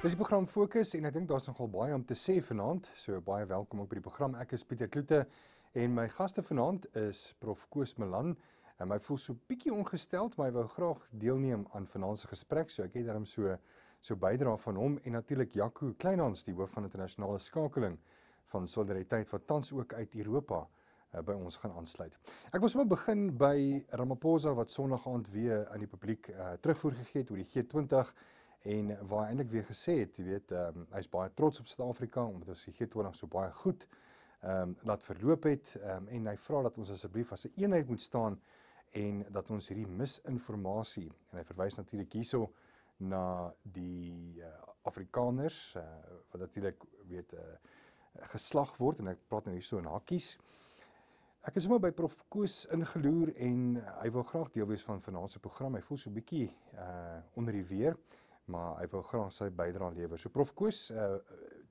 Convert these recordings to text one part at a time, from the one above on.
Dis die program Fokus en ek dink daar's nogal baie om te sê vanaand. So baie welkom ook by die program. Ek is Pieter Kloete en my gaste vanaand is Prof Koos Malan. En my voel so bietjie ongesteld, maar hy wou graag deelneem aan vanaand se gesprek. So ek het daarom so bydra van hom en natuurlik Jaco Kleinhans, die hoof van internasionale skakeling van Solidariteit wat tans ook uit Europa by ons gaan aansluit. Ek wil sommer begin by Ramaphosa wat Sondag aand weer aan die publiek terugvoer gegee het oor die G20 en waar hy eintlik weer gesê het, jy weet, hy is baie trots op Suid-Afrika omdat ons die G20 so baie goed laat verloop het en hy vra dat ons asseblief as 'n eenheid moet staan en dat ons hierdie misinformasie, en hy verwys natuurlik hierso na die Afrikaners wat natuurlik weet geslag word, en ek praat nou hierso in hakkies. Ek is sommer by Prof Koos ingeloer en hy wil graag deel wees van vanaand se program. Hy voel so 'n bietjie onder die weer, maar hy wil graag sy bydrae lewer. So Prof Koos,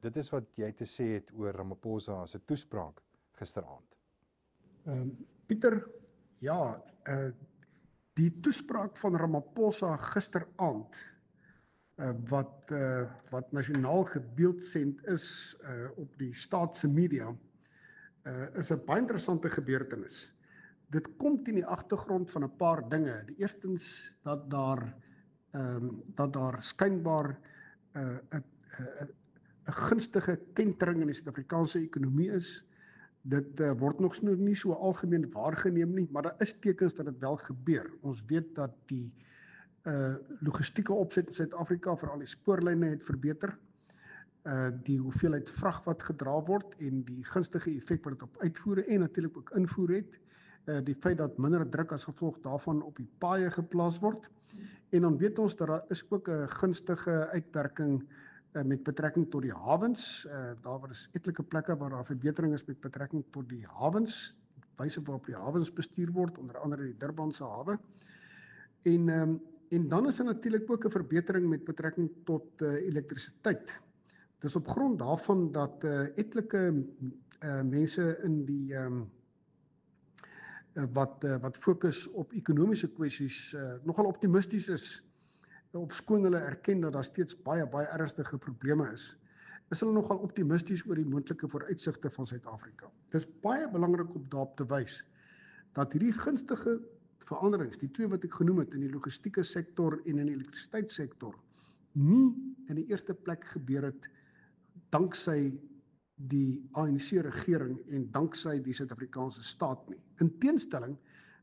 dit is wat jy te sê het oor Ramaphosa se toespraak gisteraand. Pieter, ja, die toespraak van Ramaphosa gisteraand, wat nasionaal gebeeldsend is op die staatse media, is 'n baie interessante gebeurtenis. Dit kom teen die agtergrond van 'n paar dinge. Die eerstens dat daar skynbaar 'n gunstige kentering in die Suid-Afrikaanse ekonomie is. Dit word nog nie so algemeen waargeneem nie, maar daar is tekens dat dit wel gebeur. Ons weet dat die logistieke opset in Suid-Afrika, veral die spoorlyne, het verbeter. Die hoeveelheid vrag wat gedra word en die gunstige effek wat dit op uitvoere en natuurlik ook invoer het. Die feit dat minder druk as gevolg daarvan op die paaie geplaas word. En dan weet ons dat daar is ook 'n gunstige uitwerking met betrekking tot die hawens. Daar is etlike plekke waar daar verbetering is met betrekking tot die hawens, wyse waarop die hawens bestuur word, onder andere die Durbanse hawe. En dan is daar natuurlik ook 'n verbetering met betrekking tot elektrisiteit. Dis op grond daarvan dat etlike mense in die wat fokus op ekonomiese kwessies nogal optimisties is, ofskoon hulle erken dat daar steeds baie ernstige probleme is hulle nogal optimisties oor die moontlike vooruitsigte van Suid-Afrika. Dis baie belangrik om daarop te wys dat hierdie gunstige veranderings, die twee wat ek genoem het in die logistieke sektor en in die elektrisiteitssektor, nie in die eerste plek gebeur het danksy die ANC-regering en danksy die Suid-Afrikaanse staat nie. In teenstelling,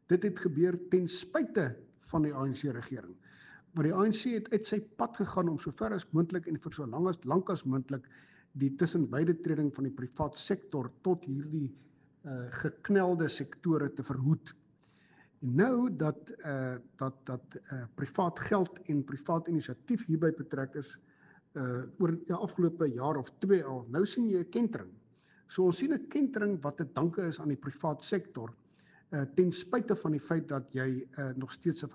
dit het gebeur ten spyte van die ANC-regering. Maar die ANC het uit sy pad gegaan om sover as moontlik en vir so lank as moontlik die tussenbeidetreding van die privaat sektor tot hierdie geknelde sektore te verhoed. En nou dat privaat geld en privaat inisiatief hierby betrek is, oor die afgelope jaar of 2 al, nou sien jy 'n kentering. So ons sien 'n kentering wat te danke is aan die privaat sektor, ten spyte van die feit dat jy nog steeds 'n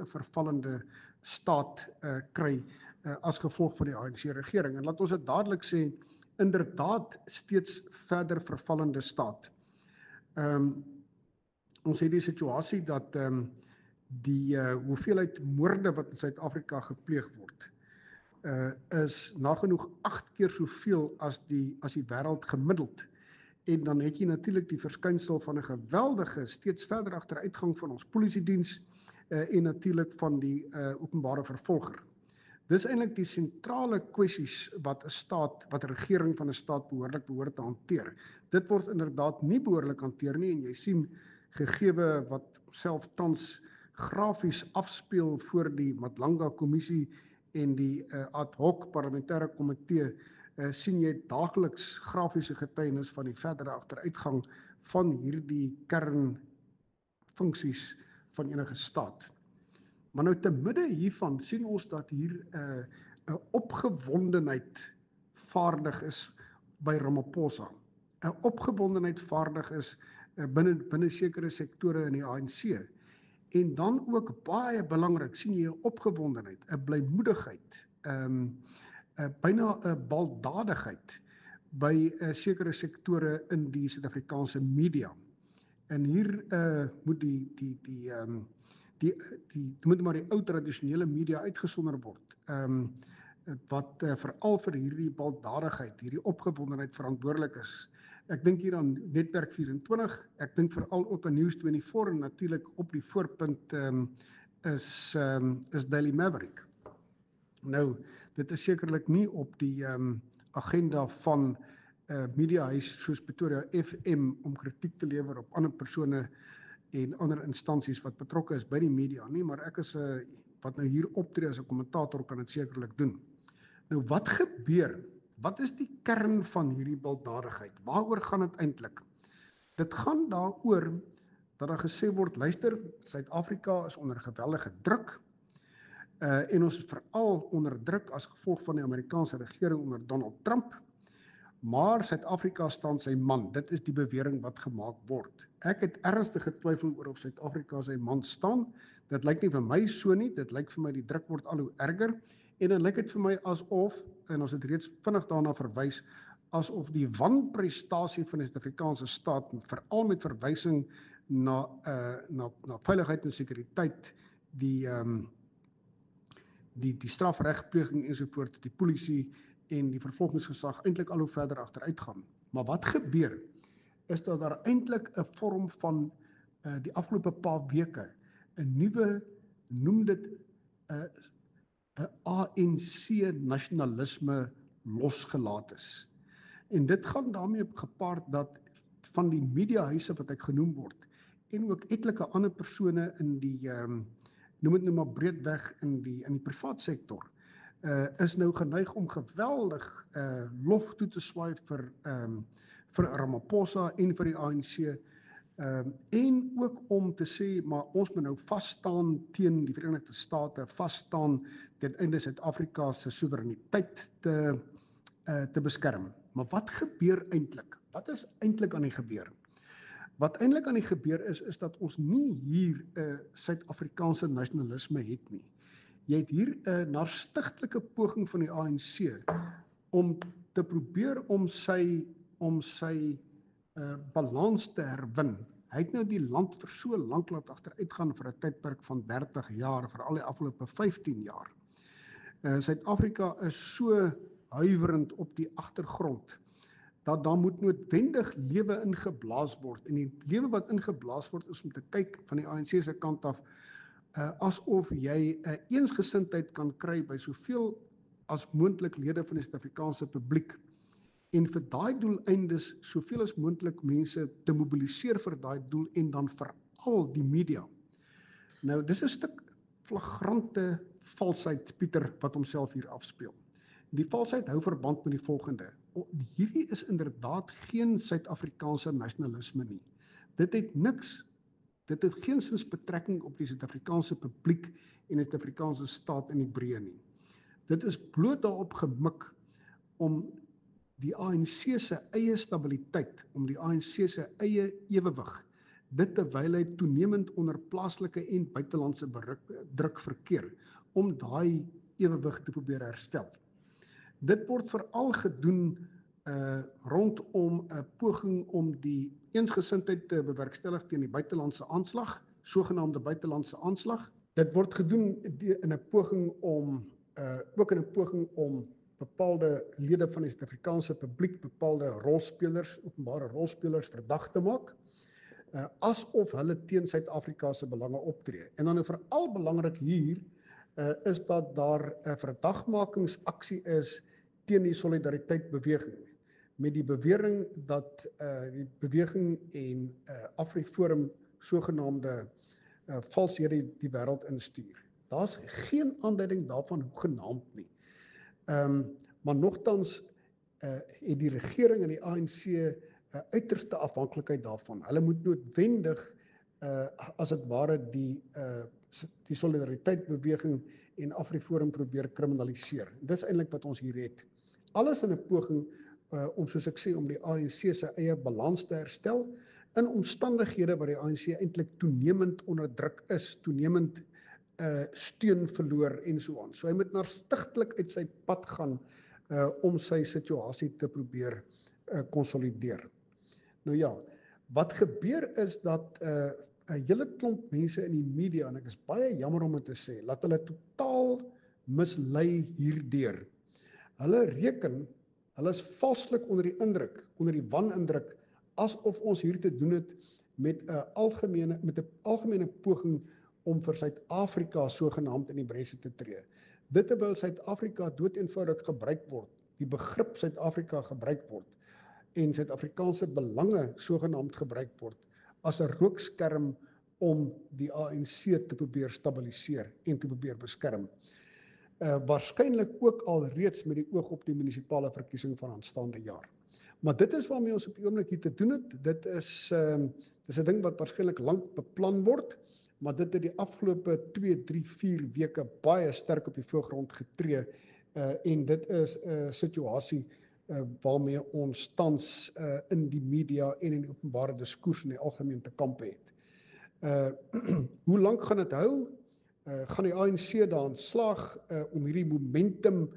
vervallende staat kry as gevolg van die ANC-regering. En laat ons dit dadelik sê, inderdaad steeds verder vervallende staat. Ons het die situasie dat die hoeveelheid moorde wat in Suid-Afrika gepleeg word, is nagenoeg 8 keer soveel as die wêreld gemiddeld. En dan het jy natuurlik die verskynsel van 'n geweldige, steeds verder agteruitgang van ons polisiediens en natuurlik van die openbare vervolger. Dis eintlik die sentrale kwessies wat 'n regering van 'n staat behoort te hanteer. Dit word inderdaad nie behoorlik hanteer nie, en jy sien gegewe wat self tans grafies afspeel voor die Matlanga kommissie en die ad hoc parlementêre komitee, sien jy daagliks grafiese getuienis van die verdere agteruitgang van hierdie kernfunksies van enige staat. Maar nou te midde hiervan sien ons dat hier 'n opgewondenheid vaardig is by Ramaphosa. 'n Opgewondenheid vaardig is binne sekere sektore in die ANC. En dan ook baie belangrik sien jy 'n opgewondenheid, 'n blymoedigheid, byna 'n baldadigheid by sekere sektore in die Suid-Afrikaanse media. En hier moet moet maar die ou tradisionele media uitgesonder word. wat veral vir hierdie baldadigheid, hierdie opgewondenheid verantwoordelik is. Ek dink hier aan Netwerk 24, ek dink veral ook aan News24 en natuurlik op die voorpunt is Daily Maverick. Nou, dit is sekerlik nie op die agenda van mediahuis soos Pretoria FM om kritiek te lewer op ander persone en ander instansies wat betrokke is by die media nie, maar ek is wat nou hier optree as 'n kommentator kan dit sekerlik doen. Nou wat gebeur? Wat is die kern van hierdie baldadigheid? Waaroor gaan dit eintlik? Dit gaan daaroor dat daar gesê word, luister, Suid-Afrika is onder geweldige druk en ons is veral onder druk as gevolg van die Amerikaanse regering onder Donald Trump. Maar Suid-Afrika staan sy man. Dit is die bewering wat gemaak word. Ek het ernstige twyfel oor of Suid-Afrika sy man staan. Dit lyk nie vir my so nie. Dit lyk vir my die druk word al hoe erger. En dan lyk dit vir my asof, en ons het reeds vinnig daarna verwys, asof die wanprestasie van die Suid-Afrikaanse staat, veral met verwysing na veiligheid en sekuriteit, die strafregpleging ensovoorts, die polisie en die vervolgingsgesag eintlik al hoe verder agteruit gaan. Maar wat gebeur, is dat daar eintlik 'n vorm van die afgelope paar weke 'n nuwe, noem dit 'n ANC-nasionalisme losgelaat is. En dit gaan daarmee gepaard dat van die mediahuise wat ek genoem word, en ook etlike ander persone in die, noem dit nou maar breedweg in die privaat sektor, is nou geneig om geweldig lof toe te swaai vir Ramaphosa en vir die ANC, en ook om te sê, maar ons moet nou vasstaan teen die Verenigde State, vasstaan ten einde Suid-Afrika se soewereiniteit te beskerm. Maar wat gebeur eintlik? Wat is eintlik aan die gebeur? Wat eintlik aan die gebeur is dat ons nie hier Suid-Afrikaanse nasionalisme het nie. Jy het hier 'n narstigtelike poging van die ANC om te probeer om sy balans te herwin. Hy het nou die land vir so lank laat agteruitgaan vir 'n tydperk van 30 jaar, veral die afgelope 15 jaar. Suid-Afrika is so huiwerend op die agtergrond dat daar moet noodwendig lewe ingeblaas word. En die lewe wat ingeblaas word is om te kyk van die ANC se kant af asof jy 'n eensgesindheid kan kry by soveel as moontlik lede van die Suid-Afrikaanse publiek en vir daai doeleindes soveel as moontlik mense te mobiliseer vir daai doel en dan veral die media. Nou dis 'n stuk flagrante valsheid, Pieter, wat homself hier afspeel. Die valsheid hou verband met die volgende. Hierdie is inderdaad geen Suid-Afrikaanse nasionalisme nie. Dit het geensins betrekking op die Suid-Afrikaanse publiek en die Suid-Afrikaanse staat in die breë nie. Dit is bloot daarop gemik om die ANC se eie stabiliteit, om die ANC se eie ewewig, dit terwyl hy toenemend onder plaaslike en buitelandse druk verkeer, om daai ewewig te probeer herstel. Dit word veral gedoen rondom 'n poging om die eensgesindheid te bewerkstellig teen die buitelandse aanslag, sogenaamde buitelandse aanslag. Dit word gedoen in 'n poging om bepaalde lede van die Suid-Afrikaanse publiek, bepaalde rolspelers, openbare rolspelers verdag te maak, asof hulle teen Suid-Afrika se belange optree. En dan veral belangrik hier is dat daar 'n verdagmakingsaksie is teen die Solidariteit-beweging, met die bewering dat die beweging en AfriForum sogenaamde valshede die wêreld instuur. Daar's geen aanduiding daarvan hoegenaamd nie. Maar nogtans het die regering en die ANC uiterste afhanklikheid daarvan. Hulle moet noodwendig as dit ware die Solidariteit-beweging en AfriForum probeer kriminaliseer. Dis eintlik wat ons hier het. Alles in 'n poging om, soos ek sê, om die ANC se eie balans te herstel in omstandighede waar die ANC eintlik toenemend onder druk is, toenemend steun verloor en so aan. So hy moet narstigtelik uit sy pad gaan om sy situasie te probeer konsolideer. Nou ja, wat gebeur is dat 'n hele klomp mense in die media, en ek is baie jammer om dit te sê, laat hulle totaal mislei hierdeur. Hulle reken, hulle is valslik onder die indruk, onder die wanindruk, asof ons hier te doen het met 'n algemene poging om vir Suid-Afrika sogenaamd in die bresse te tree. Dit terwyl Suid-Afrika doeteenvoudig gebruik word, die begrip Suid-Afrika gebruik word en Suid-Afrikaanse belange sogenaamd gebruik word as 'n rookskerm om die ANC te probeer stabiliseer en te probeer beskerm. Waarskynlik ook al reeds met die oog op die munisipale verkiesing van aanstaande jaar. Maar dit is waarmee ons op die oomblik hier te doen het. Dit is 'n ding wat waarskynlik lank beplan word, maar dit het die afgelope 2, 3, 4 weke baie sterk op die voorgrond getree en dit is 'n situasie waarmee ons tans in die media en in die openbare diskurs in die algemeen te kampe het. Hoe lank gaan dit hou? Gaan die ANC daarin slaag om hierdie momentum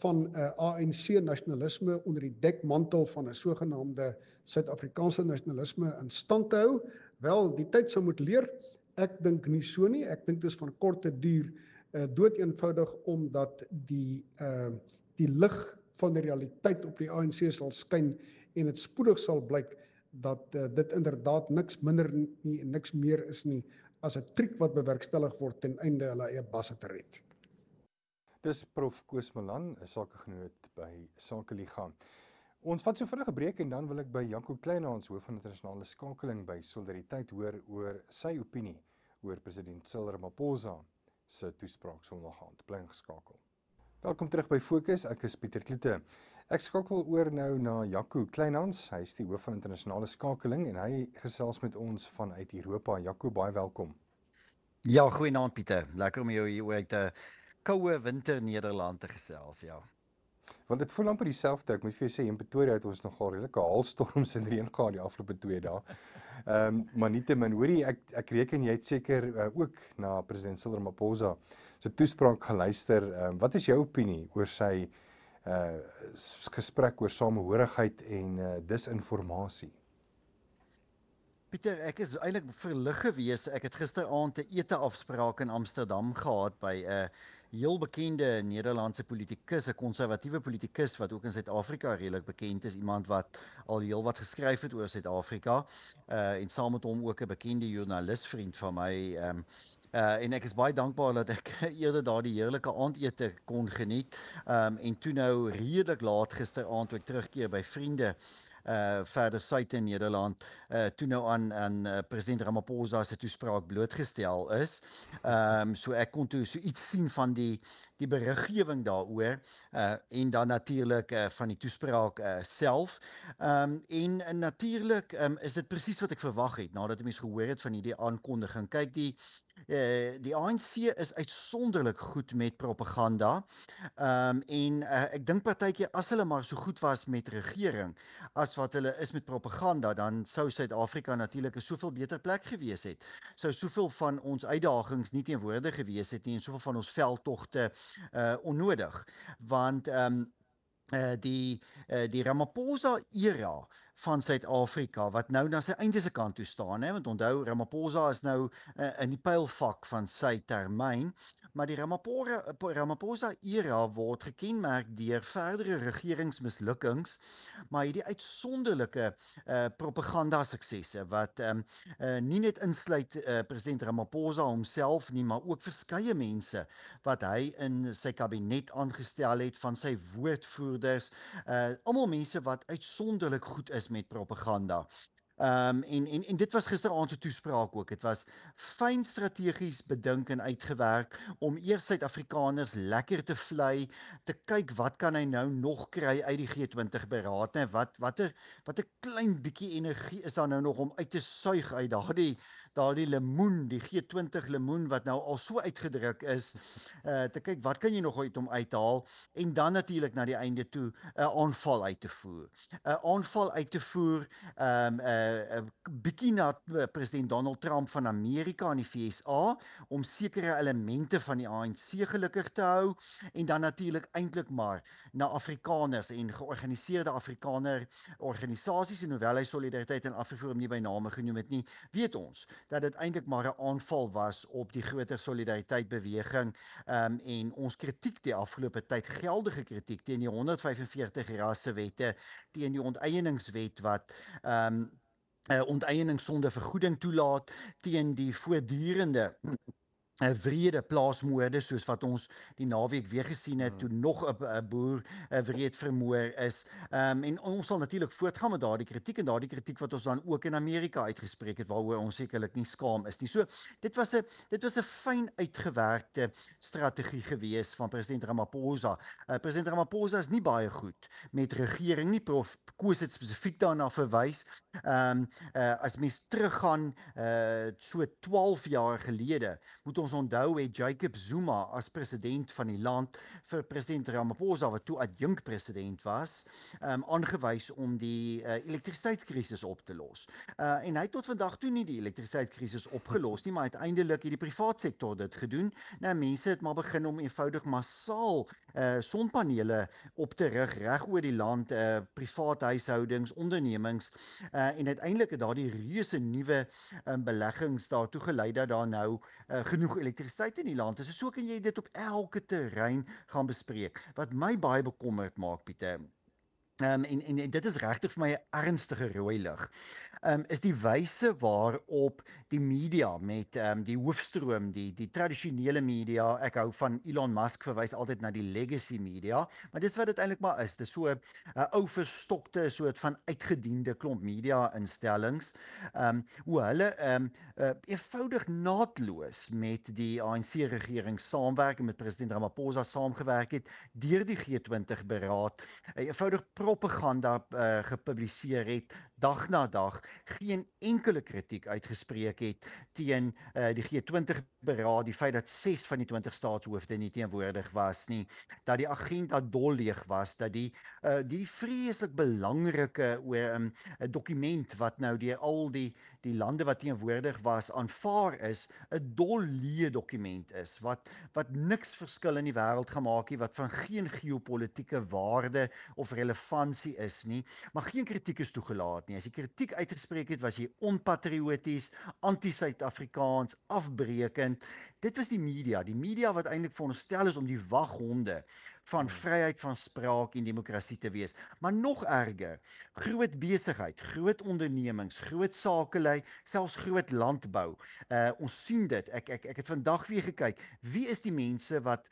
van ANC nasionalisme onder die dekmantel van 'n sogenaamde Suid-Afrikaanse nasionalisme in stand te hou? Wel, die tyd sal moet leer. Ek dink nie so nie. Ek dink dit is van korte duur doeteenvoudig omdat die lig van die realiteit op die ANC sal skyn en dit spoedig sal blyk dat dit inderdaad niks minder nie en niks meer is nie as 'n triek wat bewerkstellig word ten einde hulle eie basse te red. Dis Prof Koos Malan, 'n sakegenoot by Sakeliga. Ons vat so vinnig 'n breek en dan wil ek by Janko Kleinhans, hoof van internasionale skakeling by Solidariteit, hoor oor sy opinie oor president Cyril Ramaphosa se toespraak Sondag aand. Bly ingeskakel. Welkom terug by Fokus, ek is Pieter Kloete. Ek skakel oor nou na Janko Kleinhans, hy is die hoof van internasionale skakeling en hy gesels met ons vanuit Europa. Janko, baie welkom. Ja, goeienaand Pieter. Lekker om jou hier uit 'n koue winter Nederland te gesels, ja. Want dit voel amper dieselfde. Ek moet vir jou sê in Pretoria het ons nogal redelike haalstorms en reën gehad die afgelope 2 dae. Maar nietemin, hoorie, ek reken jy het seker ook na president Cyril Ramaphosa se toespraak geluister. Wat is jou opinie oor sy gesprek oor samehorigheid en disinformasie? Pieter, ek is eintlik verlig gewees. Ek het gisteraand 'n ete-afspraak in Amsterdam gehad by 'n heel bekende Nederlandse politikus, 'n konservatiewe politikus wat ook in Suid-Afrika redelik bekend is, iemand wat al heel wat geskryf het oor Suid-Afrika en saam met hom ook 'n bekende joernalis vriend van my. En ek is baie dankbaar dat ek eerder daardie heerlike aandete kon geniet. En toe nou redelik laat gisteraand toe ek terugkeer by vriende verder suid in Nederland, toe nou aan president Ramaphosa se toespraak blootgestel is. So ek kon toe so iets sien van die beriggewing daaroor en dan natuurlik van die toespraak self. En natuurlik is dit presies wat ek verwag het nadat ek mens gehoor het van hierdie aankondiging. Kyk, die ANC is uitsonderlik goed met propaganda. En ek dink partykeer as hulle maar so goed was met regering as wat hulle is met propaganda, dan sou Suid-Afrika natuurlik 'n soveel beter plek gewees het. Sou soveel van ons uitdagings nie teenwoordig gewees het nie en soveel van ons veldtogte onnodig. Want die Ramaphosa era van Suid-Afrika wat nou na sy einde se kant toe staan, want onthou Ramaphosa is nou in die pylfak van sy termyn, maar die Ramaphosa era word gekenmerk deur verdere regeringsmislukkings, maar hierdie uitsonderlike propaganda suksesse wat nie net insluit president Ramaphosa homself nie, maar ook verskeie mense wat hy in sy kabinet aangestel het, van sy woordvoerders, almal mense wat uitsonderlik goed is met propaganda. En dit was gisteraand se toespraak ook. Dit was fyn strategies bedink en uitgewerk om eers Suid-Afrikaners lekker te vlei, te kyk wat kan hy nou nog kry uit die G20 beraad, en wat 'n klein bietjie energie is daar nou nog om uit te suig uit daardie lemoen, die G20 lemoen wat nou al so uitgedruk is, te kyk wat kan jy nog uit hom uithaal, en dan natuurlik na die einde toe 'n aanval uit te voer. 'n Aanval uit te voer, bietjie na president Donald Trump van Amerika en die VSA, om sekere elemente van die ANC gelukkig te hou, en dan natuurlik eintlik maar na Afrikaners en georganiseerde Afrikaner organisasies, en hoewel hy Solidariteit en Afriforum nie by name genoem het nie, weet ons, dat dit eintlik maar 'n aanval was op die groter solidariteitsbeweging en ons kritiek die afgelope tyd, geldige kritiek teen die 145 rassewette, teen die onteieningswet wat onteiening sonder vergoeding toelaat, teen die voortdurende wrede plaasmoorde soos wat ons die naweek weer gesien het toe nog 'n boer wreed vermoor is. En ons sal natuurlik voortgaan met daardie kritiek en daardie kritiek wat ons dan ook in Amerika uitgespreek het waaroor ons sekerlik nie skaam is nie. So dit was 'n fyn uitgewerkte strategie gewees van president Ramaphosa. President Ramaphosa is nie baie goed met regering nie. Prof Koos het spesifiek daarna verwys. As mens teruggaan so 12 jaar gelede, moet ons onthou het Jacob Zuma as president van die land vir president Ramaphosa wat toe adjunk president was, aangewys om die elektrisiteitskrisis op te los. En hy het tot vandag toe nie die elektrisiteitskrisis opgelos nie, maar uiteindelik het die privaat sektor dit gedoen. Nou mense het maar begin om eenvoudig massaal sonpanele op te rig reg oor die land, privaat huishoudings, ondernemings, en uiteindelik het daardie reuse nuwe beleggings daartoe gelei dat daar nou genoeg elektrisiteit in die land is. So kan jy dit op elke terrein gaan bespreek. Wat my baie bekommerd maak, Pieter, en dit is regtig vir my 'n ernstige rooi lig, is die wyse waarop die media met die hoofstroom, die tradisionele media, ek hou van Elon Musk verwys altyd na die legacy media, maar dis wat dit eintlik maar is. Dis so 'n ou verstokte soort van uitgediende klomp media instellings, hoe hulle eenvoudig naadloos met die ANC-regering saamwerk en met president Ramaphosa saamgewerk het deur die G20 beraad, eenvoudig propaganda gepubliseer het, dag na dag, geen enkele kritiek uitgespreek het teen die G20 beraad, die feit dat 6 van die 20 staatshoofde nie teenwoordig was nie, dat die agenda dolleeg was, dat die vreeslik belangrike dokument wat nou deur al die lande wat teenwoordig was aanvaar is, 'n dolleë dokument is, wat niks verskil in die wêreld gemaak het, wat van geen geopolitiese waarde of relevantie is nie, maar geen kritiek is toegelaat nie. As jy kritiek uitgespreek het, was jy onpatrioties, anti-Suid-Afrikaans, afbreekend. Dit was die media wat eintlik veronderstel is om die waghonde van vryheid van spraak en demokrasie te wees. Maar nog erger, groot besigheid, groot ondernemings, groot sakelei, selfs groot landbou. Ons sien dit. Ek het vandag weer gekyk. Wie is die mense wat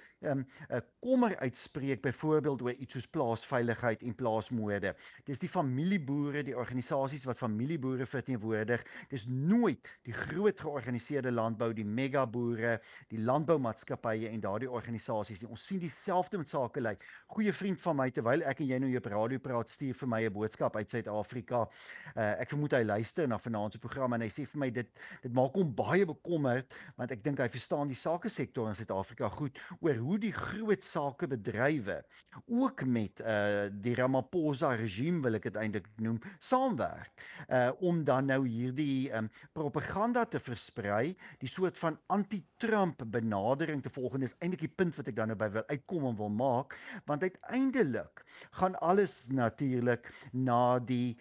kommer uitspreek byvoorbeeld oor iets soos plaasveiligheid en plaasmoorde? Dis die familieboere, die organisasies wat familieboere verteenwoordig. Dis nooit die groot georganiseerde landbou, die megaboere, die landboumaatskappye en daardie organisasies nie. Ons sien dieselfde met sakelei. Goeie vriend van my, terwyl ek en jy nou hier op radio praat, stuur vir my 'n boodskap uit Suid-Afrika. Ek vermoed hy luister na vanaand se program en hy sê vir my dit maak hom baie bekommerd, want ek dink hy verstaan die sakesektor in Suid-Afrika goed oor hoe die groot sakebedrywe ook met die Ramaphosa regime, wil ek dit eintlik noem, saamwerk om dan nou hierdie propaganda te versprei, die soort van anti-Trump benadering te volg. En dis eintlik die punt wat ek dan nou by wil uitkom en wil maak, want uiteindelik gaan alles natuurlik na die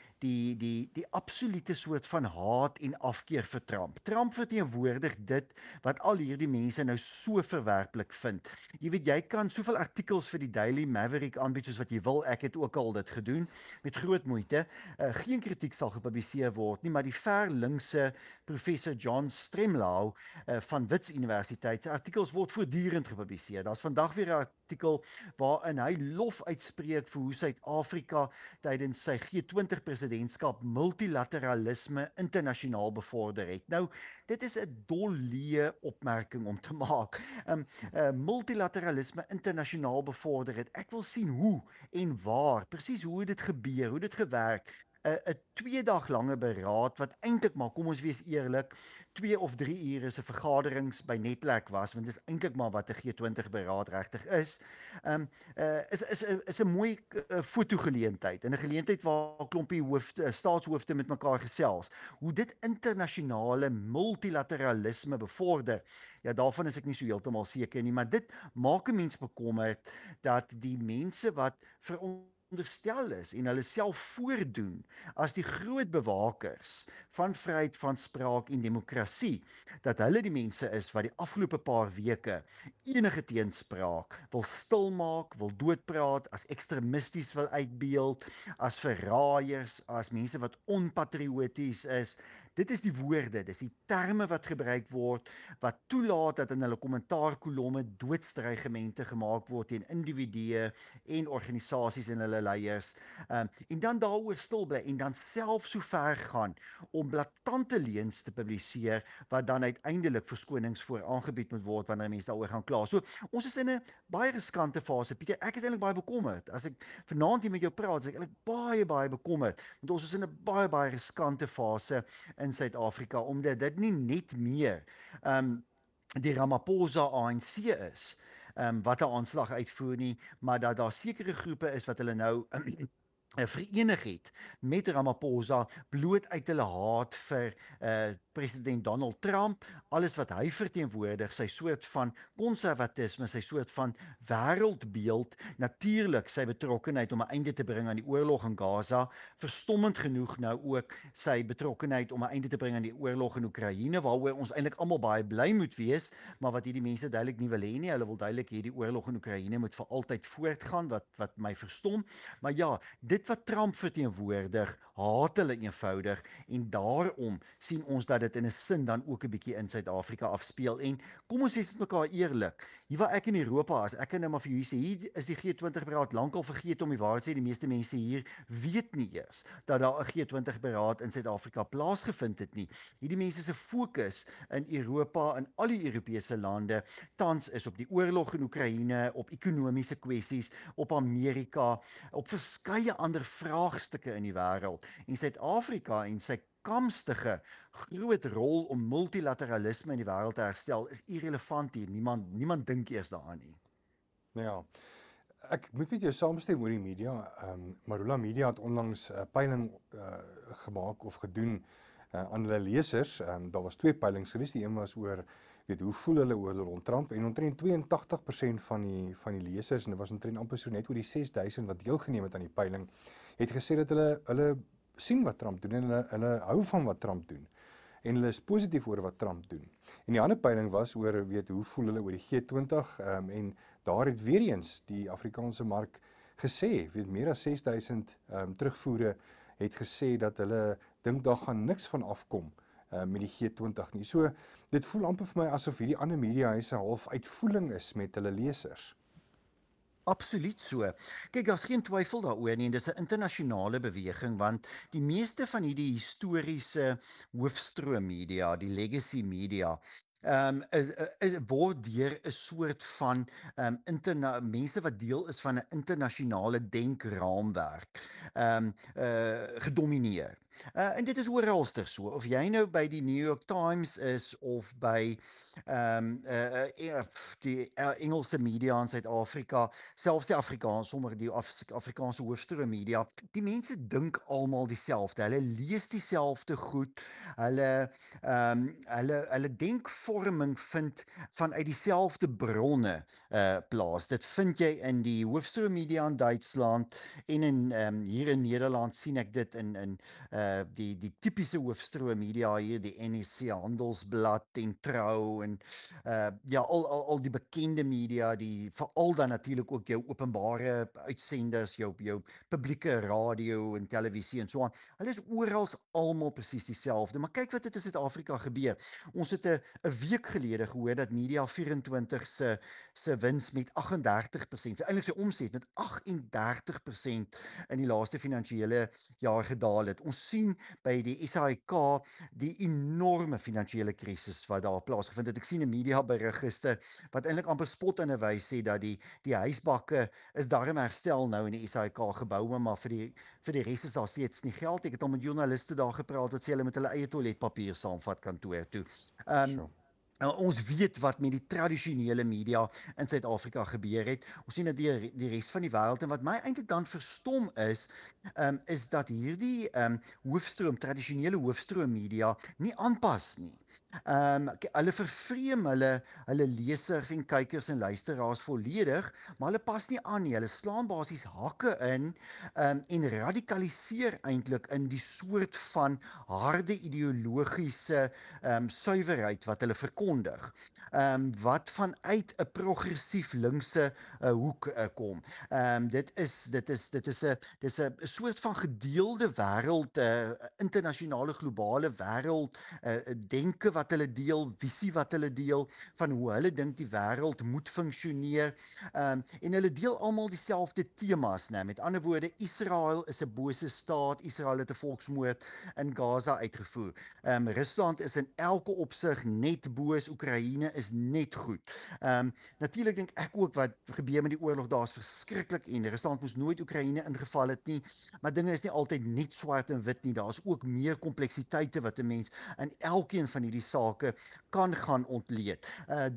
absolute soort van haat en afkeer vir Trump. Trump verteenwoordig dit wat al hierdie mense nou so verwerplik vind. Jy weet, jy kan soveel artikels vir die Daily Maverick aanbied soos wat jy wil. Ek het ook al dit gedoen met groot moeite. Geen kritiek sal gepubliseer word nie, maar die verlinkse professor John Stremlau van Wits Universiteit se artikels word voortdurend gepubliseer. Daar's vandag weer 'n artikel waarin hy lof uitspreek vir hoe Suid-Afrika tydens sy G20 presidentskap multilateralisme internasionaal bevorder het. Nou, dit is 'n dolleë opmerking om te maak. Multilateralisme internasionaal bevorder het. Ek wil sien hoe en waar, presies hoe dit gebeur, hoe dit gewerk. 'n 2 dag lange beraad wat eintlik maar, kom ons wees eerlik, 2 of 3 ure se vergaderings by Netlek was, want dit is eintlik maar wat 'n G20 beraad regtig is. Is 'n mooi fotogeleentheid en 'n geleentheid waar klompie staatshoofde met mekaar gesels. Hoe dit internasionale multilateralisme bevorder. Ja, daarvan is ek nie so heeltemal seker nie, maar dit maak 'n mens bekommerd dat die mense wat veronderstel is en hulle self voordoen as die groot bewakers van vryheid van spraak en demokrasie, dat hulle die mense is wat die afgelope paar weke enige teenspraak wil stilmaak, wil doodpraat, as ekstremisties wil uitbeeld, as verraaiers, as mense wat onpatrioties is. Dit is die woorde, dis die terme wat gebruik word, wat toelaat dat in hulle kommentaarkolomme doodstrygemente gemaak word teen individue en organisasies en hulle leiers, en dan daaroor stil bly en dan self so ver gaan om blaatante leuns te publiseer wat dan uiteindelik verskonings voor aangebied moet word wanneer mense daaroor gaan kla. So ons is in 'n baie riskante fase. Pieter, ek is eintlik baie bekommerd. As ek vanaand hier met jou praat, is ek eintlik baie bekommerd, want ons is in 'n baie riskante fase in Suid-Afrika, omdat dit nie net meer die Ramaphosa ANC is, wat 'n aanslag uitvoer nie, maar dat daar sekere groepe is wat hulle nou verenig het met Ramaphosa, bloot uit hulle haat vir president Donald Trump, alles wat hy verteenwoordig, sy soort van konservatisme, sy soort van wêreldbeeld, natuurlik sy betrokkenheid om 'n einde te bring aan die oorlog in Gaza, verstommend genoeg nou ook sy betrokkenheid om 'n einde te bring aan die oorlog in Oekraïne, waaroor ons eintlik almal baie bly moet wees, maar wat hierdie mense duidelik nie wil hê nie. Hulle wil duidelik hê die oorlog in Oekraïne moet vir altyd voortgaan, wat my verstom. Maar ja, dit wat Trump verteenwoordig, haat hulle eenvoudig, en daarom sien ons dat dit in 'n sin dan ook 'n bietjie in Suid-Afrika afspeel. En kom ons wees met mekaar eerlik, hier waar ek in Europa is, ek kan nou maar vir julle sê, hier is die G20-beraad lankal vergeet, om die waarheid te sê, die meeste mense hier weet nie eers dat daar 'n G20-beraad in Suid-Afrika plaasgevind het nie. Hierdie mense se fokus in Europa, in al die Europese lande, tans is op die oorlog in Oekraïne, op ekonomiese kwessies, op Amerika, op verskeie ander vraagstukke in die wêreld. En Suid-Afrika en sy kamstige groot rol om multilateralisme in die wêreld te herstel is irrelevant hier. Niemand dink eers daaraan nie. Ja, ek moet met jou saamstem oor die media. Marula Media het onlangs 'n peiling gemaak of gedoen aan hulle lesers. Daar was 2 peilings gewees. Die een was oor hoe voel hulle oor rond Trump, en omtrent 82% van die lesers, en dit was omtrent amper so net oor die 6000 wat deelgeneem het aan die peiling, het gesê dat hulle sien wat Trump doen, en hulle hou van wat Trump doen, en hulle is positief oor wat Trump doen. En die ander peiling was oor hoe voel hulle oor die G20, en daar het weer eens die Afrikaanse mark gesê, meer as 6000 terugvoere het gesê dat hulle dink daar gaan niks van afkom met die G20 nie. So dit voel amper vir my asof hierdie ander mediahuise half uitvoering is met hulle lesers. Absoluut so. Kyk, daar's geen twyfel daaroor nie, en dis 'n internasionale beweging, want die meeste van hierdie historiese hoofstroom media, die legacy media, word deur 'n soort van mense wat deel is van 'n internasionale denkraamwerk gedomeineer. En dit is oralster so, of jy nou by die New York Times is, of by die Engelse media in Suid-Afrika, selfs die Afrikaans, sommige die Afrikaanse hoofstroom media, die mense dink almal dieselfde, hulle lees dieselfde goed, hulle denkvorming vind vanuit dieselfde bronne plaas. Dit vind jy in die hoofstroom media in Duitsland, en hier in Nederland sien ek dit in die tipiese hoofstroom media hier, die NSC Handelsblad en Trou, en al die bekende media, die veral dan natuurlik ook jou openbare uitsenders, jou publieke radio en televisie en so aan. Hulle is oral almal presies dieselfde. Maar kyk wat het in Suid-Afrika gebeur. Ons het 'n week gelede gehoor dat Media24 se wins met 38%, eintlik sy omset met 38% in die laaste finansiële jaar gedaal het. Ons sien by die SAIK die enorme finansiële krisis wat daar plaasgevind het. Ek sien 'n mediaberig gister wat eintlik amper spot in 'n wys sê dat die huisbakke is darm herstel nou in die SAIK geboue, maar vir die res is daar steeds nie geld. Ek het al met joernaliste daar gepraat wat sê hulle moet hulle eie toiletpapier saamvat kantoor toe. Ons weet wat met die tradisionele media in Suid-Afrika gebeur het. Ons sien dat die res van die wêreld, en wat my eintlik dan verstom is dat hierdie tradisionele hoofstroom media nie aanpas nie. Hulle vervreem hulle lesers en kykers en luisteraars volledig, maar hulle pas nie aan nie. Hulle slaan basies hakke in en radikaliseer eintlik in die soort van harde ideologiese suiwerheid wat hulle verkondig. Wat vanuit 'n progressief linkse hoek kom. Dit is 'n soort van gedeelde wêreld, internasionale globale wêreld, denke wat hulle deel, visie wat hulle deel van hoe hulle dink die wêreld moet funksioneer. En hulle deel almal dieselfde temas, né? Met ander woorde, Israel is 'n bose staat, Israel het 'n volksmoord in Gaza uitgevoer. Rusland is in elke opsig net boos, Oekraïne is net goed. Natuurlik dink ek ook wat gebeur met die oorlog daar is verskriklik en Rusland moes nooit Oekraïne ingeval het nie, maar dinge is nie altyd net swart en wit nie. Daar's ook meer kompleksiteite wat 'n mens in elkeen van hierdie sake kan gaan ontleed.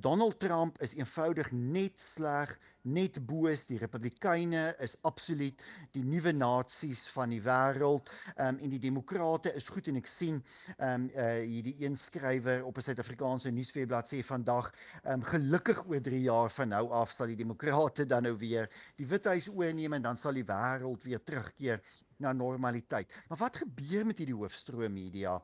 Donald Trump is eenvoudig net sleg, net boos. Die Republikeine is absoluut die nuwe nasies van die wêreld, en die demokrate is goed en ek sien hierdie een skrywer op 'n Suid-Afrikaanse nuusweekblad sê vandag, gelukkig oor 3 jaar van nou af sal die demokrate dan nou weer die Withuis oorneem en dan sal die wêreld weer terugkeer na normaliteit. Maar wat gebeur met hierdie hoofstroom media?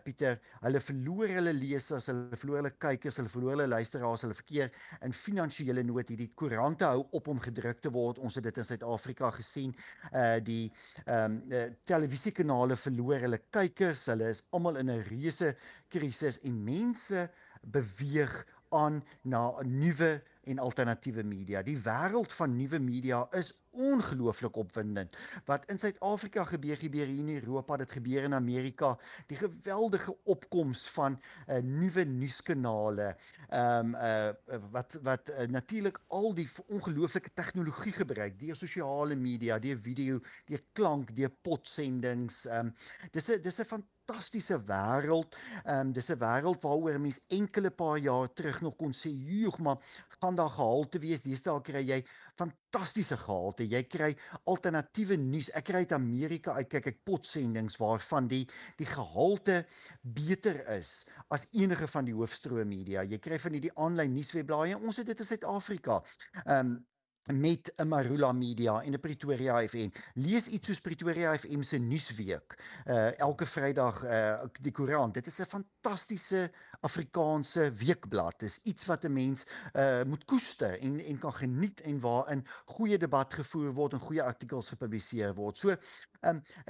Pieter, hulle verloor hulle lesers, hulle verloor hulle kykers, hulle verloor hulle luisteraars, hulle verkeer in finansiële nood. Hierdie koerante hou op om gedruk te word. Ons het dit in Suid-Afrika gesien. Die televisiekanale verloor hulle kykers. Hulle is almal in 'n reuse krisis en mense beweeg aan na nuwe en alternatiewe media. Die wêreld van nuwe media is ongelooflik opwindend. Wat in Suid-Afrika gebeur hier in Europa, dit gebeur in Amerika. Die geweldige opkoms van nuwe nuuskanale, wat natuurlik al die ongelooflike tegnologie gebruik, deur sosiale media, deur video, deur klank, deur potsendings. Dis 'n fantastiese wêreld. Dis 'n wêreld waaroor mens enkele paar jaar terug nog kon sê, "Joeg, maar gaan daar gehalte wees?" Deesdae kry jy fantastiese gehalte. Jy kry alternatiewe nuus. Ek kry uit Amerika uit, kyk ek potsendings waarvan die gehalte beter is as enige van die hoofstroom media. Jy kry van hierdie aanlyn nuuswebblaaie. Ons het dit in Suid-Afrika. Met 'n Marula Media en 'n Pretoria FM. Lees iets soos Pretoria FM se nuusweek. Elke Vrydag die koerant. Dit is 'n fantastiese Afrikaanse weekblad. Dit is iets wat 'n mens moet koester en kan geniet en waarin goeie debat gevoer word en goeie artikels gepubliseer word. So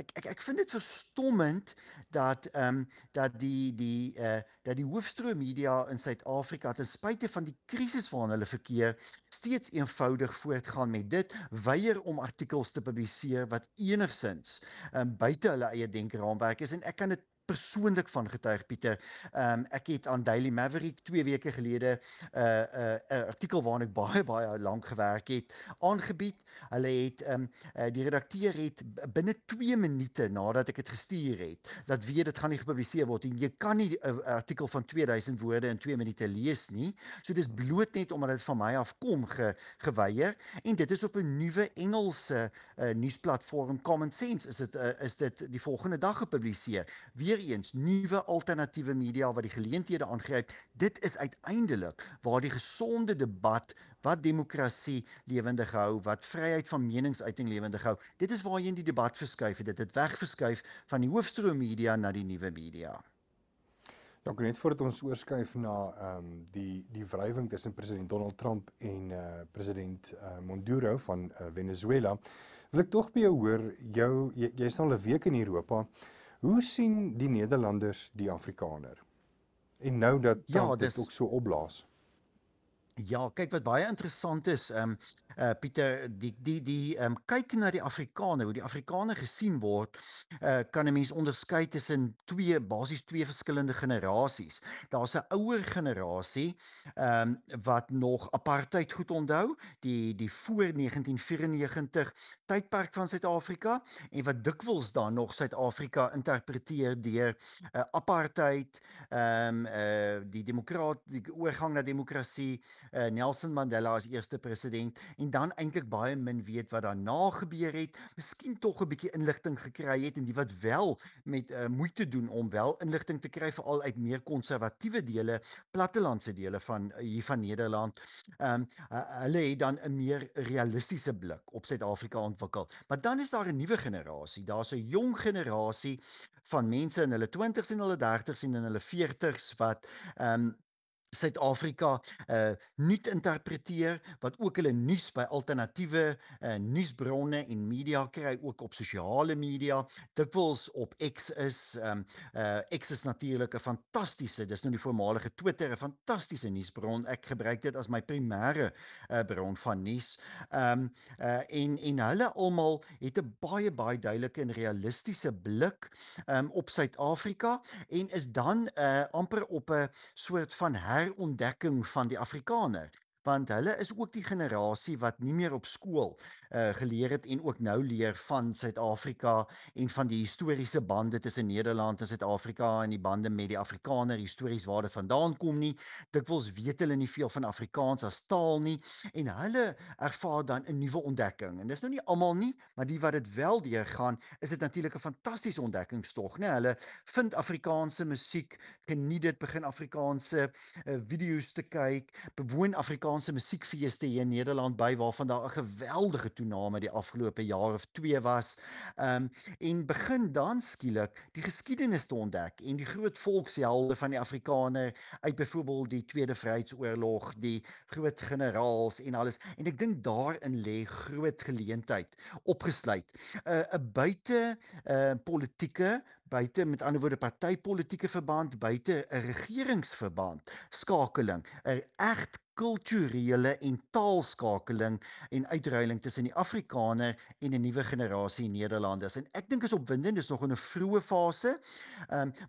ek vind dit verstommend dat die hoofstroom media in Suid-Afrika ten spyte van die krisis waarin hulle verkeer, steeds eenvoudig voortgaan met dit, weier om artikels te publiseer wat enigsins buite hulle eie denkraamwerk is, en ek kan dit persoonlik van getuig, Pieter. Ek het aan Daily Maverick 2 weke gelede 'n artikel waarin ek baie lank gewerk het, aangebied. Hulle het die redakteur het binne 2 minute nadat ek dit gestuur het, dat weet dit gaan nie gepubliseer word en jy kan nie 'n artikel van 2000 woorde in 2 minute lees nie. So dis bloot net omdat dit van my af kom geweier, en dit is op 'n nuwe Engelse nuusplatform, Common Sense is dit die volgende dag gepubliseer. Weereens nuwe alternatiewe media wat die geleenthede aangryp. Dit is uiteindelik waar die gesonde debat wat demokrasie lewendig hou, wat vryheid van meningsuiting lewendig hou. Dit is waarheen die debat verskuif het. Dit het wegverskuif van die hoofstroom media na die nuwe media. Ja, net voordat ons oorskuif na die wrywing tussen president Donald Trump en president Maduro van Venezuela, wil ek tog by jou hoor, jy is nou al 'n week in Europa. Hoe sien die Nederlanders die Afrikaner? En nou dat Trump dit ook so opblaas. Ja, kyk wat baie interessant is, Pieter, kyk na die Afrikaner, hoe die Afrikaner gesien word, kan 'n mens onderskei tussen basies twee verskillende generasies. Daar's 'n ouer generasie wat nog apartheid goed onthou, die voor 1994 tydperk van Suid-Afrika, en wat dikwels dan nog Suid-Afrika interpreteer deur apartheid, die oorgang na demokrasie, Nelson Mandela as eerste president, en dan eintlik baie min weet wat daarna gebeur het, miskien tog 'n bietjie inligting gekry het en die wat wel met moeite doen om wel inligting te kry veral uit meer konservatiewe dele, plattelandse dele van hier van Nederland. Hulle het dan 'n meer realistiese blik op Suid-Afrika ontwikkel. Maar dan is daar 'n nuwe generasie. Daar's 'n jong generasie van mense in hulle 20's en hulle 30's en in hulle 40's wat Suid-Afrika nuut interpreteer, wat ook hulle nuus by alternatiewe nuusbronne en media kry, ook op sosiale media, dikwels op X is. X is natuurlik 'n fantastiese, dis nou die voormalige Twitter, 'n fantastiese nuusbron. Ek gebruik dit as my primêre bron van nuus. En hulle almal het 'n baie duidelike en realistiese blik op Suid-Afrika en is dan amper op 'n soort van herontdekking van die Afrikaner. Want hulle is ook die generasie wat nie meer op skool geleer het en ook nou leer van Suid-Afrika en van die historiese bande tussen Nederland en Suid-Afrika en die bande met die Afrikaner, histories waar dit vandaan kom nie. Dikwels weet hulle nie veel van Afrikaans as taal nie en hulle ervaar dan 'n nuwe ontdekking. En dis nou nie almal nie, maar die wat dit wel deurgaan, is dit natuurlik 'n fantastiese ontdekkingstog, né? Hulle vind Afrikaanse musiek, geniet dit, begin Afrikaanse video's te kyk, bewoon Afrikaanse musiekfeeste hier in Nederland by waarvan daar 'n geweldige toename die afgelope jaar of 2 was. En begin dan skielik die geskiedenis te ontdek en die groot volkshelde van die Afrikaner uit byvoorbeeld die Tweede Vryheidsoorlog, die groot generaals en alles. En ek dink daarin lê groot geleentheid opgesluit. 'n buite politieke, buite met ander woorde partytetiese verband, buite 'n regeringsverband skakeling, 'n echt kulturele en taalskakeling en uitruiling tussen die Afrikaner en 'n nuwe generasie Nederlanders. En ek dink is opwindend, dis nog in 'n vroeë fase,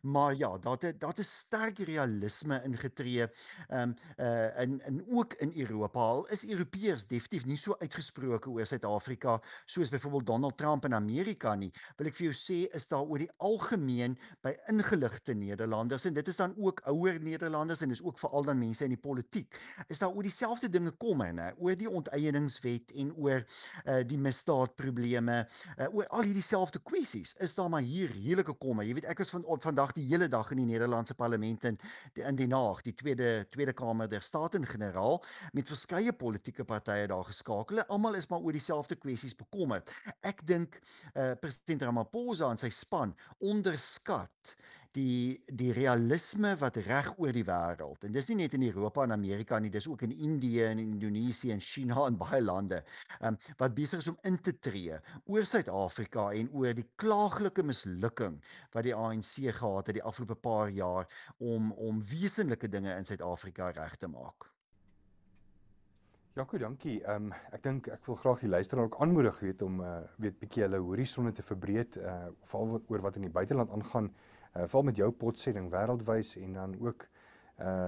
maar ja, daar het 'n sterk realisme ingetree, en ook in Europa. Al is Europeërs definitief nie so uitgesproke oor Suid-Afrika soos byvoorbeeld Donald Trump in Amerika nie. Wil ek vir jou sê, is daar oor die algemeen by ingeligte Nederlanders, en dit is dan ook ouer Nederlanders en dis ook veral dan mense in die politiek, is daar oor dieselfde dinge kom, oor die onteieningswet en oor die misdaadprobleme, oor al hierdie selfde kwessies, is daar maar hier redelike komme. Jy weet, ek was vandag die hele dag in die Nederlandse parlement in Den Haag, die tweede kamer der Staten-Generaal, met verskeie politieke partye daar geskakel. Almal is maar oor dieselfde kwessies bekommerd. Ek dink president Ramaphosa en sy span onderskat die realisme wat reg oor die wêreld, en dis nie net in Europa en Amerika nie, dis ook in Indië en Indonesië en China en baie lande, wat besig is om in te tree oor Suid-Afrika en oor die klaaglike mislukking wat die ANC gehad het die afgelope paar jaar om wesenlike dinge in Suid-Afrika reg te maak. Jaco, dankie. Ek dink ek wil graag die luisteraar ook aanmoedig om bietjie hulle horisonne te verbreed, veral oor wat in die buiteland aangaan, veral met jou potsending wêreldwys, en dan ook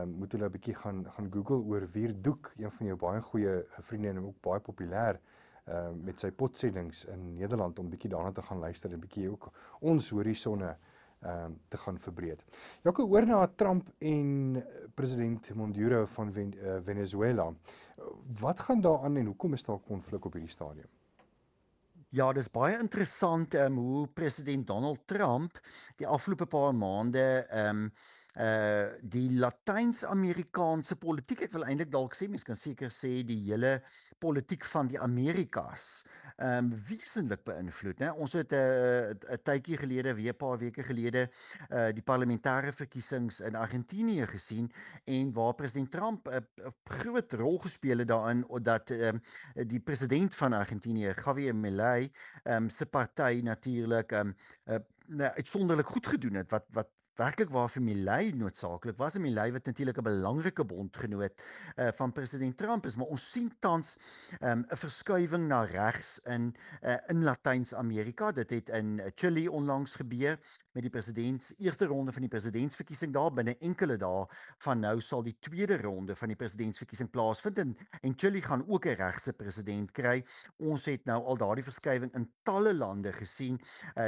moet hulle 'n bietjie gaan Google oor Wierdoek, een van jou baie goeie vriende en ook baie populêr met sy potsendings in Nederland, om bietjie daarna te gaan luister en bietjie ook ons horisonne te gaan verbreed. Jaco, oor na Trump en president Maduro van Venezuela. Wat gaan daar aan en hoekom is daar konflik op hierdie stadium? Ja, dis baie interessant hoe president Donald Trump die afgelope paar maande die Latyns-Amerikaanse politiek, ek wil eintlik dalk sê, mens kan seker sê die hele politiek van die Amerikas wesentlik beïnvloed, né? Ons het 'n tydjie gelede, weer 'n paar weke gelede, die parlementêre verkiesings in Argentinië gesien, en waar president Trump 'n groot rol gespeel het daarin, dat die president van Argentinië, Javier Milei, se party natuurlik uitsonderlik goed gedoen het, wat werklik waar vir Milei noodsaaklik was, en Milei wat natuurlik 'n belangrike bondgenoot van president Trump is, maar ons sien tans 'n verskuiwing na regs in Latyns-Amerika. Dit het in Chili onlangs gebeur met die eerste ronde van die presidentsverkiesing daar. Binne enkele dae van nou sal die tweede ronde van die presidentsverkiesing plaasvind en Chili gaan ook 'n regse president kry. Ons het nou al daardie verskywing in talle lande gesien.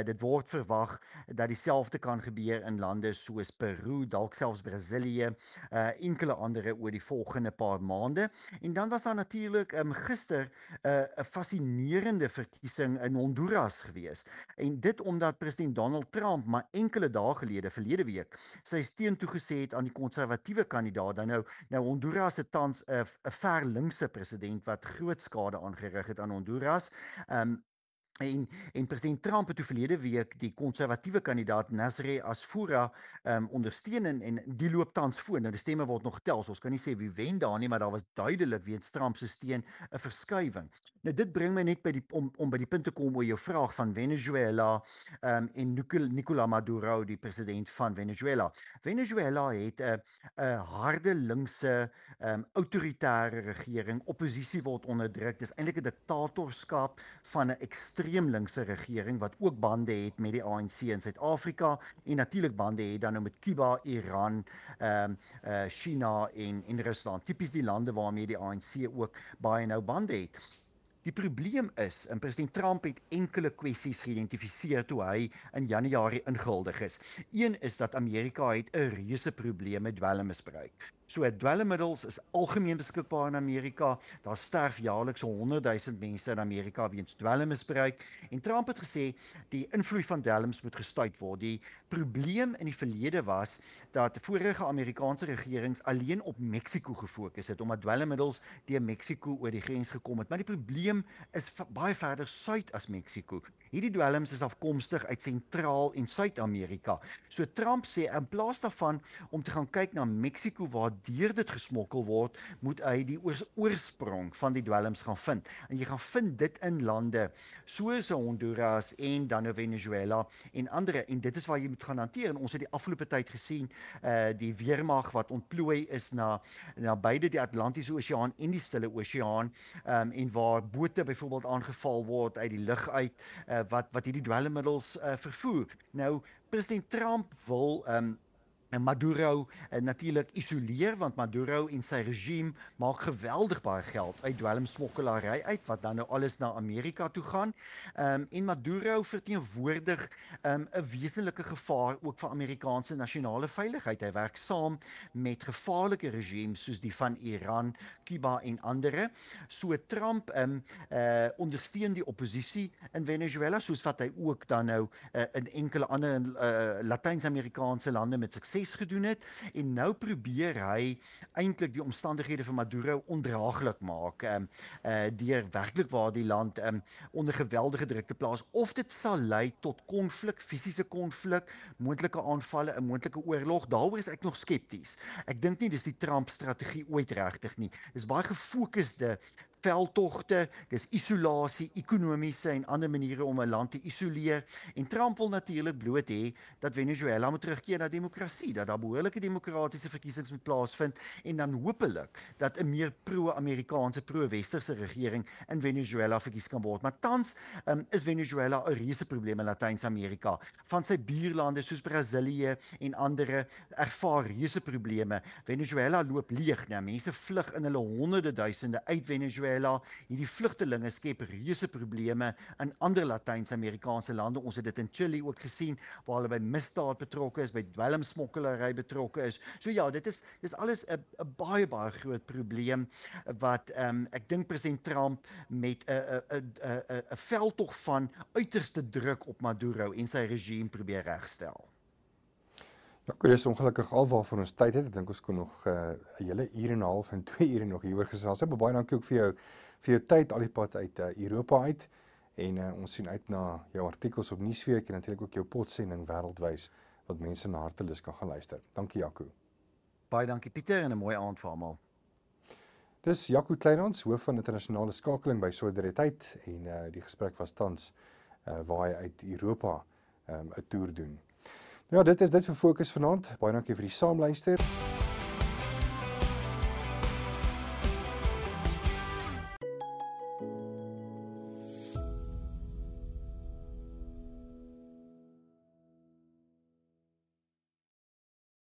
Dit word verwag dat dieselfde kan gebeur in lande soos Peru, dalk selfs Brasilië, enkele andere oor die volgende paar maande. En dan was daar natuurlik gister 'n fascinerende verkiesing in Honduras gewees. En dit omdat president Donald Trump maar enkele dae gelede, verlede week, sy steun toegesê het aan die konservatiewe kandidaat. Nou Honduras het tans 'n ver linkse president wat groot skade aangerig het aan Honduras. En president Trump het toe verlede week die konservatiewe kandidaat Nasri Asfoura ondersteun en die loop tans voor. Nou die stemme word nog getel, so ons kan nie sê wie wen daar nie, maar daar was duidelik weens Trump se steun 'n verskywing. Nou dit bring my net by om by die punt te kom oor jou vraag van Venezuela en Nicolás Maduro, die president van Venezuela. Venezuela het 'n harde linkse autoritaire regering. Oppositie word onderdruk. Dis eintlik 'n diktatorskap van 'n ekstreem linkse regering wat ook bande het met die ANC in Suid-Afrika en natuurlik bande het dan nou met Cuba, Iran, China en Rusland. Tipies die lande waarmee die ANC ook baie nou bande het. Die probleem is, en president Trump het enkele kwessies geïdentifiseer toe hy in Januarie ingehuldig is. Een is dat Amerika het 'n reuse probleem met dwelmmisbruik. So dwelmmiddels is algemeen beskikbaar in Amerika. Daar sterf jaarliks 100,000 mense in Amerika weens dwelmmisbruik. En Trump het gesê die invloed van dwelms moet gestuit word. Die probleem in die verlede was dat vorige Amerikaanse regerings alleen op Mexiko gefokus het omdat dwelmmiddels deur Mexiko oor die grens gekom het. Maar die probleem is baie verder suid as Mexiko. Hierdie dwelms is afkomstig uit Sentraal en Suid-Amerika. So Trump sê in plaas daarvan om te gaan kyk na Mexiko waar deur dit gesmokkel word, moet hy die oorsprong van die dwelms gaan vind. En jy gaan vind dit in lande soos Honduras en dan nou Venezuela en ander. En dit is waar jy moet gaan hanteer. En ons het die afgelope tyd gesien, die weermag wat ontplooi is na beide die Atlantiese Oseaan en die Stille Oseaan, en waar bote byvoorbeeld aangeval word uit die lug uit, wat hierdie dwelmmiddels vervoer. Nou, president Trump wil Maduro natuurlik isoleer, want Maduro en sy regime maak geweldig baie geld uit dwelmsmokkelary uit, wat dan nou alles na Amerika toe gaan. En Maduro verteenwoordig 'n wesenlike gevaar ook vir Amerikaanse nasionale veiligheid. Hy werk saam met gevaarlike regimes soos die van Iran, Cuba en andere. So Trump ondersteun die oppositie in Venezuela, soos wat hy ook dan nou in enkele ander Latyn-Amerikaanse lande met sukses gedoen het, en nou probeer hy eintlik die omstandighede vir Maduro ondraaglik maak, deur werklik waar die land onder geweldige druk te plaas, of dit sal lei tot konflik, fisiese konflik, moontlike aanvalle, 'n moontlike oorlog. Daaroor is ek nog skepties. Ek dink nie dis die Trump-strategie ooit regtig nie. Dis baie gefokusde veldtogte, dis isolasie, ekonomiese en ander maniere om 'n land te isoleer. En Trump wil natuurlik bloot hê dat Venezuela moet terugkeer na demokrasie, dat daar behoorlike demokratiese verkiesings moet plaasvind en dan hopelik dat 'n meer pro-Amerikaanse, pro-westerse regering in Venezuela verkies kan word. Maar tans is Venezuela 'n reuse probleem in Latyn-Amerika. Van sy buurlande soos Brasilië en andere ervaar reuse probleme. Venezuela loop leeg, nou mense vlug in hulle honderde duisende uit Venezuela. Hierdie vlugtelinge skep reuse probleme in ander Latyn-Amerikaanse lande. Ons het dit in Chili ook gesien, waar hulle by misdaad betrokke is, by dwelmsmokkelary betrokke is. So ja, dis alles 'n baie groot probleem wat ek dink president Trump met 'n veldtog van uiterste druk op Maduro en sy regime probeer regstel. Ja, dit is ongelukkig al waarvan ons tyd het. Ek dink ons kon nog 'n hele uur en 'n half en 2 ure nog hieroor gesels. Baie dankie ook vir jou tyd al die pad uit Europa uit. En ons sien uit na jou artikels op Nuusweek en natuurlik ook jou potsending wêreldwys wat mense na hartelus kan gaan luister. Dankie Jaco. Baie dankie Pieter en 'n mooi aand vir almal. Dis Jaco Kleinhans, hoof van internasionale skakeling by Solidariteit, en die gesprek was tans waar hy uit Europa 'n toer doen. Ja, dit is dit vir Fokus vanaand. Baie dankie vir die saamluister.